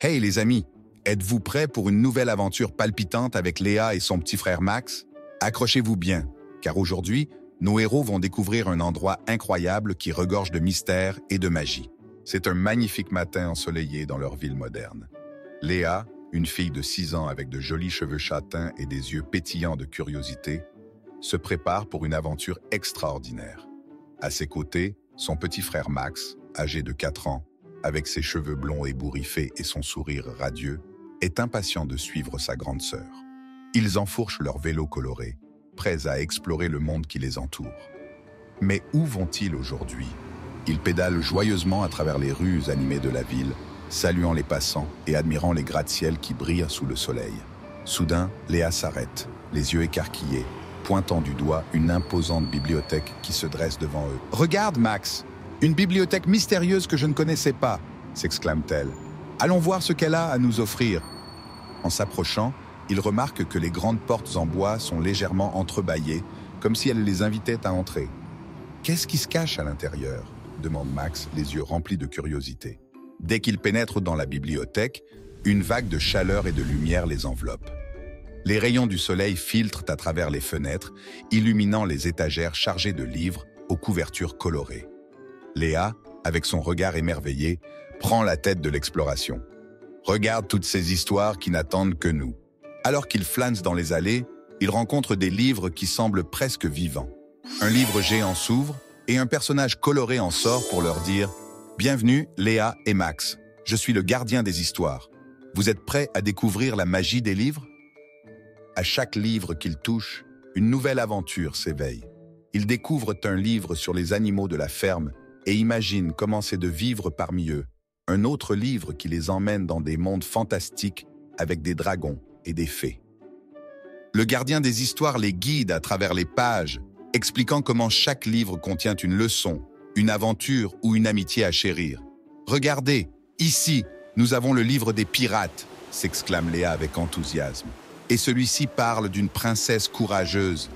Hey les amis, êtes-vous prêts pour une nouvelle aventure palpitante avec Léa et son petit frère Max? Accrochez-vous bien, car aujourd'hui, nos héros vont découvrir un endroit incroyable qui regorge de mystère et de magie. C'est un magnifique matin ensoleillé dans leur ville moderne. Léa, une fille de 6 ans avec de jolis cheveux châtains et des yeux pétillants de curiosité, se prépare pour une aventure extraordinaire. À ses côtés, son petit frère Max, âgé de 4 ans, avec ses cheveux blonds ébouriffés et son sourire radieux, est impatient de suivre sa grande sœur. Ils enfourchent leur vélo coloré, prêts à explorer le monde qui les entoure. Mais où vont-ils aujourd'hui? Ils pédalent joyeusement à travers les rues animées de la ville, saluant les passants et admirant les gratte-ciel qui brillent sous le soleil. Soudain, Léa s'arrête, les yeux écarquillés, pointant du doigt une imposante bibliothèque qui se dresse devant eux. « Regarde, Max! Une bibliothèque mystérieuse que je ne connaissais pas !» s'exclame-t-elle. « Allons voir ce qu'elle a à nous offrir. » En s'approchant, il remarque que les grandes portes en bois sont légèrement entrebâillées, comme si elles les invitaient à entrer. « Qu'est-ce qui se cache à l'intérieur ?» demande Max, les yeux remplis de curiosité. Dès qu'ils pénètrent dans la bibliothèque, une vague de chaleur et de lumière les enveloppe. Les rayons du soleil filtrent à travers les fenêtres, illuminant les étagères chargées de livres aux couvertures colorées. Léa, avec son regard émerveillé, prend la tête de l'exploration. Regarde toutes ces histoires qui n'attendent que nous. Alors qu'il flâne dans les allées, il rencontre des livres qui semblent presque vivants. Un livre géant s'ouvre et un personnage coloré en sort pour leur dire « Bienvenue, Léa et Max. Je suis le gardien des histoires. Vous êtes prêts à découvrir la magie des livres ?» À chaque livre qu'ils touchent, une nouvelle aventure s'éveille. Ils découvrent un livre sur les animaux de la ferme et imaginent comment c'est de vivre parmi eux. Un autre livre qui les emmène dans des mondes fantastiques avec des dragons et des fées. Le gardien des histoires les guide à travers les pages, expliquant comment chaque livre contient une leçon, une aventure ou une amitié à chérir. « Regardez, ici, nous avons le livre des pirates !» s'exclame Léa avec enthousiasme. Et celui-ci parle d'une princesse courageuse.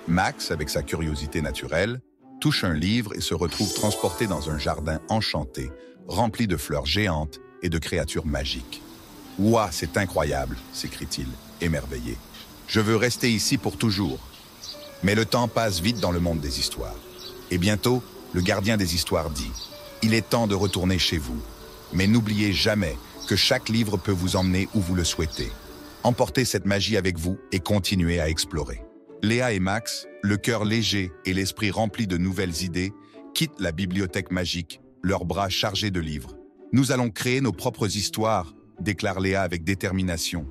Max, avec sa curiosité naturelle, touche un livre et se retrouve transporté dans un jardin enchanté, rempli de fleurs géantes et de créatures magiques. « Ouah, c'est incroyable !» s'écrie-t-il, émerveillé. « Je veux rester ici pour toujours. » Mais le temps passe vite dans le monde des histoires. Et bientôt, le gardien des histoires dit « Il est temps de retourner chez vous. Mais n'oubliez jamais que chaque livre peut vous emmener où vous le souhaitez. Emportez cette magie avec vous et continuez à explorer. » Léa et Max, le cœur léger et l'esprit rempli de nouvelles idées, quittent la bibliothèque magique, leurs bras chargés de livres. « Nous allons créer nos propres histoires », déclare Léa avec détermination.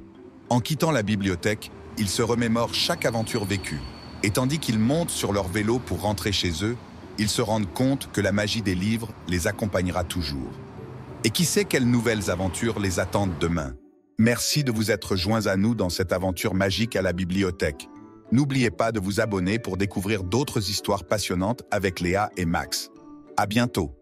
En quittant la bibliothèque, ils se remémorent chaque aventure vécue. Et tandis qu'ils montent sur leur vélo pour rentrer chez eux, ils se rendent compte que la magie des livres les accompagnera toujours. Et qui sait quelles nouvelles aventures les attendent demain? Merci de vous être joints à nous dans cette aventure magique à la bibliothèque. N'oubliez pas de vous abonner pour découvrir d'autres histoires passionnantes avec Léa et Max. À bientôt!